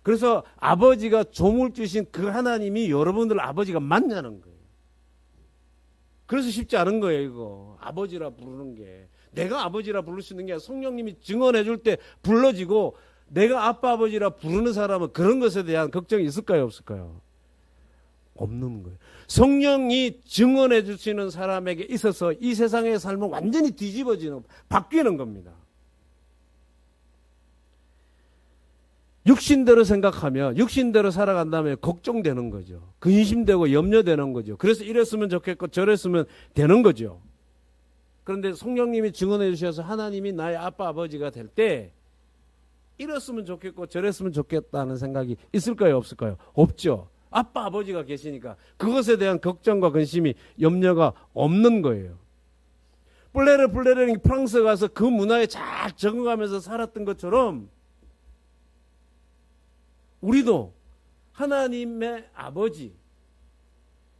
S1: 그래서 아버지가 조물 주신 그 하나님이 여러분들 아버지가 맞냐는 거예요. 그래서 쉽지 않은 거예요, 이거. 아버지라 부르는 게. 내가 아버지라 부를 수 있는 게 아니라 성령님이 증언해 줄 때 불러지고, 내가 아빠 아버지라 부르는 사람은 그런 것에 대한 걱정이 있을까요, 없을까요? 없는 거예요. 성령이 증언해 주시는 사람에게 있어서 이 세상의 삶은 완전히 뒤집어지는, 바뀌는 겁니다. 육신대로 생각하면, 육신대로 살아간다면 걱정되는 거죠. 근심되고 염려되는 거죠. 그래서 이랬으면 좋겠고 저랬으면 되는 거죠. 그런데 성령님이 증언해 주셔서 하나님이 나의 아빠 아버지가 될 때 이랬으면 좋겠고 저랬으면 좋겠다는 생각이 있을까요, 없을까요? 없죠. 아빠 아버지가 계시니까 그것에 대한 걱정과 근심이, 염려가 없는 거예요. 플레르 프랑스 가서 그 문화에 잘 적응하면서 살았던 것처럼 우리도 하나님의 아버지,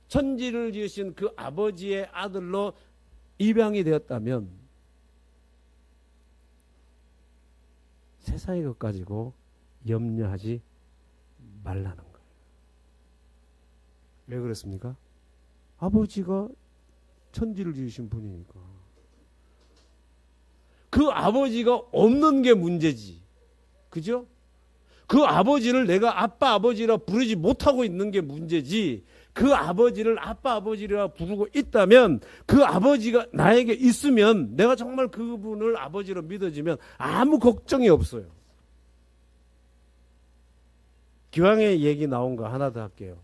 S1: 천지를 지으신 그 아버지의 아들로 입양이 되었다면 세상의 것 가지고 염려하지 말라는 거예요. 왜 그렇습니까? 아버지가 천지를 지으신 분이니까. 그 아버지가 없는 게 문제지. 그죠? 그 아버지를 내가 아빠 아버지라 부르지 못하고 있는 게 문제지, 그 아버지를 아빠 아버지라 부르고 있다면, 그 아버지가 나에게 있으면, 내가 정말 그분을 아버지로 믿어지면 아무 걱정이 없어요. 기왕의 얘기 나온 거 하나 더 할게요.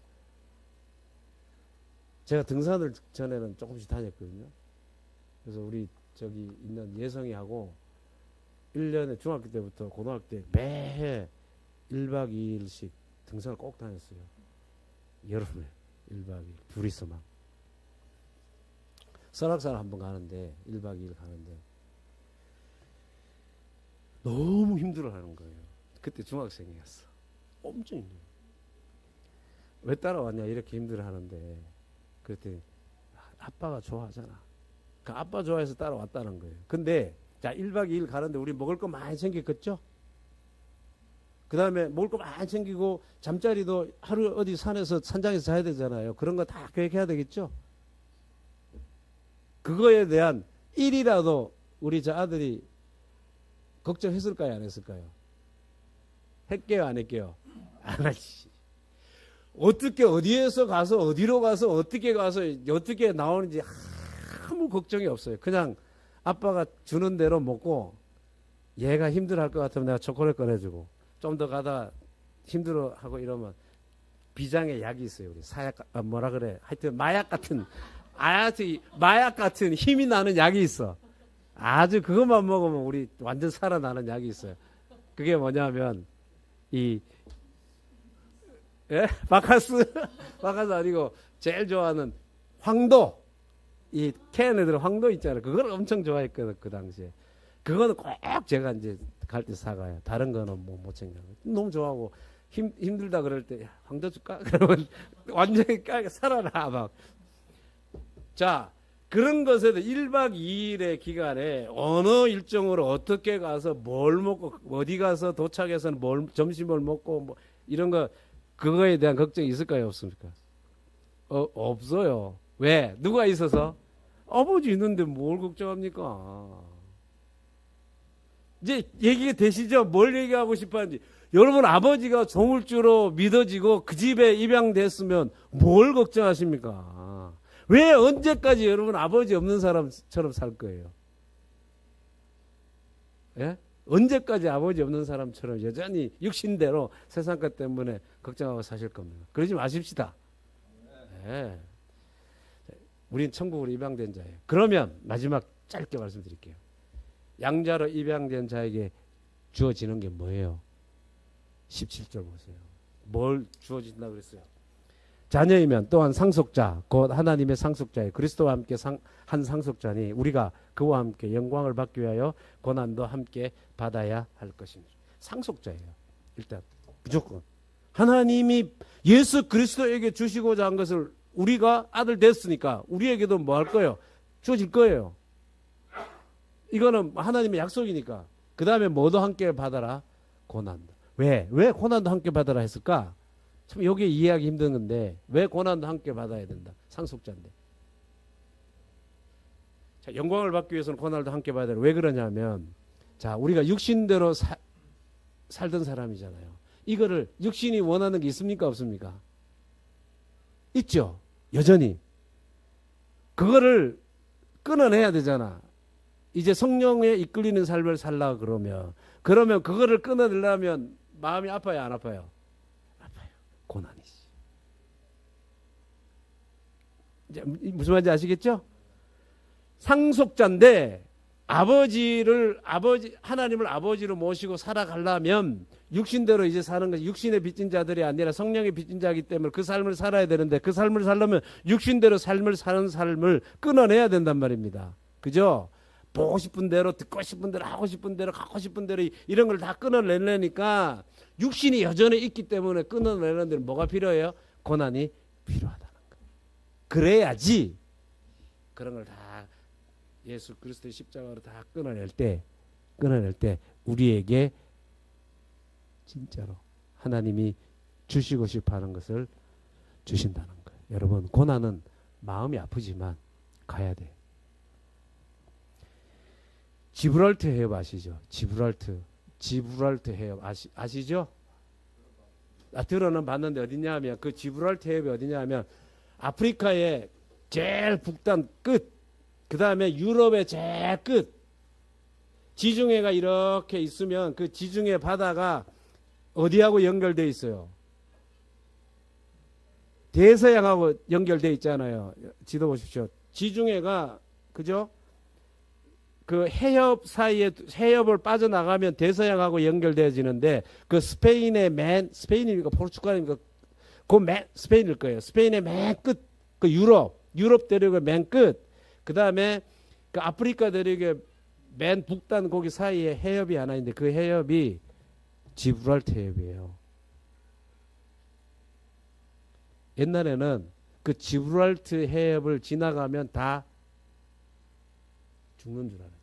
S1: 제가 등산을 전에는 조금씩 다녔거든요. 그래서 우리 저기 있는 예성이하고 1년에 중학교 때부터 고등학교 때 매해 1박 2일씩 등산을 꼭 다녔어요. 여름에 1박 2일 둘이서만. 설악산 한번 가는데 1박 2일 가는데 너무 힘들어하는 거예요. 그때 중학생이었어. 엄청 힘들어. 왜 따라왔냐 이렇게 힘들어하는데, 그랬더니 아빠가 좋아하잖아. 그 아빠 좋아해서 따라왔다는 거예요. 근데 자 1박 2일 가는데 우리 먹을 거 많이 챙겼겠죠? 그 다음에 먹을 거 많이 챙기고 잠자리도 하루 어디 산에서 산장에서 자야 되잖아요. 그런 거 다 계획해야 되겠죠? 그거에 대한 일이라도 우리 저 아들이 걱정했을까요, 안 했을까요? 했게요, 안 했게요? 안 하지. 어떻게 어디에서 가서 어디로 가서 어떻게 가서 어떻게 나오는지 아무 걱정이 없어요. 그냥 아빠가 주는 대로 먹고, 얘가 힘들어할 것 같으면 내가 초콜릿 꺼내주고, 좀 더 가다 힘들어하고 이러면 비장의 약이 있어요. 우리 사약, 뭐라 그래, 하여튼 마약 같은, 마약 같은 힘이 나는 약이 있어. 아주 그것만 먹으면 우리 완전 살아나는 약이 있어요. 그게 뭐냐면 예? 바카스 아니고 제일 좋아하는 황도. 이 캔 애들 황도 있잖아요. 그걸 엄청 좋아했거든, 그 당시에. 그거는 꼭 제가 이제 갈 때 사가요. 다른 거는 뭐 못 챙겨요. 너무 좋아하고 힘들다 그럴 때 야, 황도 줄까? 그러면 완전히 살아나 막. 자, 그런 것에도 1박 2일의 기간에 어느 일정으로 어떻게 가서 뭘 먹고 어디 가서 도착해서는 점심을 먹고 뭐 이런 거 그거에 대한 걱정이 있을까요? 없습니까? 없어요. 왜? 누가 있어서? 아버지 있는데 뭘 걱정합니까? 이제 얘기가 되시죠? 뭘 얘기하고 싶어 하는지. 여러분 아버지가 조물주로 믿어지고 그 집에 입양됐으면 뭘 걱정하십니까? 왜 언제까지 여러분 아버지 없는 사람처럼 살 거예요? 예? 언제까지 아버지 없는 사람처럼 여전히 육신대로 세상 것 때문에 걱정하고 사실 겁니다. 그러지 마십시다. 예. 우린 천국으로 입양된 자예요. 그러면 마지막 짧게 말씀드릴게요. 양자로 입양된 자에게 주어지는 게 뭐예요? 17절 보세요. 뭘 주어진다 그랬어요? 자녀이면 또한 상속자, 곧 하나님의 상속자예요. 그리스도와 함께 한 상속자니 우리가 그와 함께 영광을 받기 위하여 고난도 함께 받아야 할 것입니다. 상속자예요. 일단 무조건 하나님이 예수 그리스도에게 주시고자 한 것을 우리가 아들 됐으니까 우리에게도 뭐 할 거예요? 주어질 거예요. 이거는 하나님의 약속이니까. 그 다음에 뭐도 함께 받아라? 고난도. 왜 고난도 함께 받아라 했을까? 참 여기 이해하기 힘든 건데 왜 고난도 함께 받아야 된다? 상속자인데. 자, 영광을 받기 위해서는 고난도 함께 받아야 돼. 왜 그러냐면 자, 우리가 육신대로 살던 사람이잖아요. 이거를 육신이 원하는 게 있습니까? 없습니까? 있죠. 여전히. 그거를 끊어내야 되잖아. 이제 성령에 이끌리는 삶을 살라 그러면 그거를 끊어내려면 마음이 아파요, 안 아파요? 아파요. 고난이지. 이제 무슨 말인지 아시겠죠? 상속자인데 하나님을 아버지로 모시고 살아가려면 육신대로 이제 사는 것이 육신의 빚진 자들이 아니라 성령의 빚진 자이기 때문에 그 삶을 살아야 되는데 그 삶을 살려면 육신대로 삶을 사는 삶을 끊어내야 된단 말입니다. 그죠? 보고 싶은 대로 듣고 싶은 대로 하고 싶은 대로 갖고 싶은 대로 이런 걸 다 끊어내려니까 육신이 여전히 있기 때문에 끊어내는 데는 뭐가 필요해요? 고난이 필요하다는 거예요. 그래야지 그런 걸 다 예수 그리스도의 십자가로 다 끊어낼 때 우리에게 진짜로 하나님이 주시고 싶어 하는 것을 주신다는 거예요. 여러분 고난은 마음이 아프지만 가야 돼. 지브랄터 해협 아시죠? 지브랄터 해협 아시죠? 들어는 봤는데 어디냐 하면 그 지브랄터 해협이 어디냐 하면 아프리카의 제일 북단 끝, 그 다음에 유럽의 제일 끝, 지중해가 이렇게 있으면 그 지중해 바다가 어디하고 연결되어 있어요? 대서양하고 연결되어 있잖아요. 지도 보십시오. 지중해가 그죠? 그 해협 사이에 해협을 빠져나가면 대서양하고 연결되어지는데 그 스페인의 스페인입니까 포르투갈입니까? 스페인일 거예요. 스페인의 맨 끝, 그 유럽 대륙의 맨 끝, 그 다음에 그 아프리카 대륙의 맨 북단 거기 사이에 해협이 하나 있는데 그 해협이 지브랄터 해협이에요. 옛날에는 그 지브랄터 해협을 지나가면 다 죽는 줄 알았지.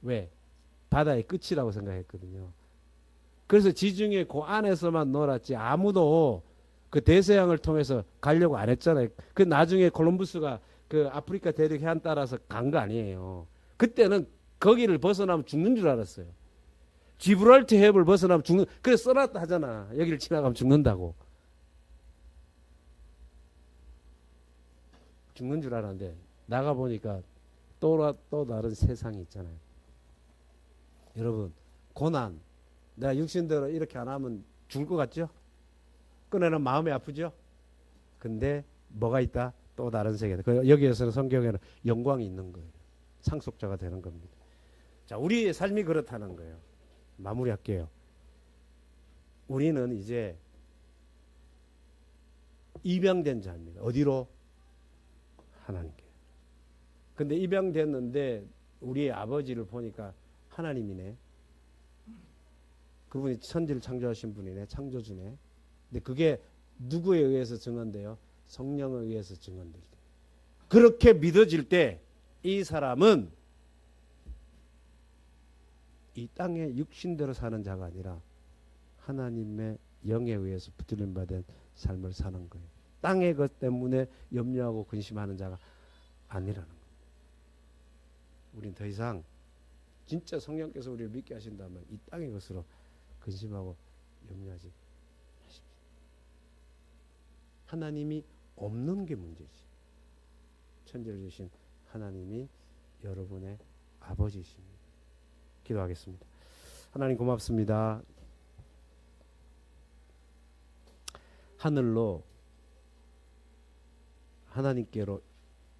S1: 왜? 바다의 끝이라고 생각했거든요. 그래서 지중해 그 안에서만 놀았지 아무도 그 대서양을 통해서 가려고 안 했잖아요. 그 나중에 콜럼부스가 그 아프리카 대륙 해안 따라서 간 거 아니에요. 그때는 거기를 벗어나면 죽는 줄 알았어요. 지브랄터 해협을 벗어나면 죽는, 그래서 써놨다 하잖아. 여기를 지나가면 죽는다고. 죽는 줄 알았는데 나가보니까 또 다른 세상이 있잖아요. 여러분 고난 내가 육신대로 이렇게 안 하면 죽을 것 같죠? 끊어내는 마음이 아프죠? 근데 뭐가 있다? 또 다른 세계다. 여기에서는 성경에는 영광이 있는 거예요. 상속자가 되는 겁니다. 자, 우리의 삶이 그렇다는 거예요. 마무리할게요. 우리는 이제 입양된 자입니다. 어디로? 하나님께. 근데 입양됐는데 우리의 아버지를 보니까 하나님이네. 그분이 천지를 창조하신 분이네. 창조주네. 근데 그게 누구에 의해서 증언돼요? 성령에 의해서 증언될 때. 그렇게 믿어질 때 이 사람은 이 땅에 육신대로 사는 자가 아니라 하나님의 영에 의해서 붙들림 받은 삶을 사는 거예요. 땅의 것 때문에 염려하고 근심하는 자가 아니라는 거예요. 우린 더 이상 진짜 성령께서 우리를 믿게 하신다면 이 땅의 것으로 근심하고 염려하지 마십시오. 하나님이 없는 게 문제지. 천지를 주신 하나님이 여러분의 아버지십니다. 기도하겠습니다. 하나님 고맙습니다. 하늘로 하나님께로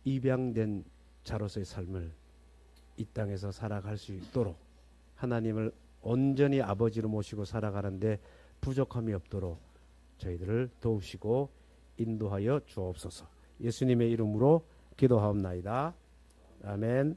S1: 입양된 자로서의 삶을 이 땅에서 살아갈 수 있도록 하나님을 온전히 아버지로 모시고 살아가는데 부족함이 없도록 저희들을 도우시고 인도하여 주옵소서. 예수님의 이름으로 기도하옵나이다. 아멘.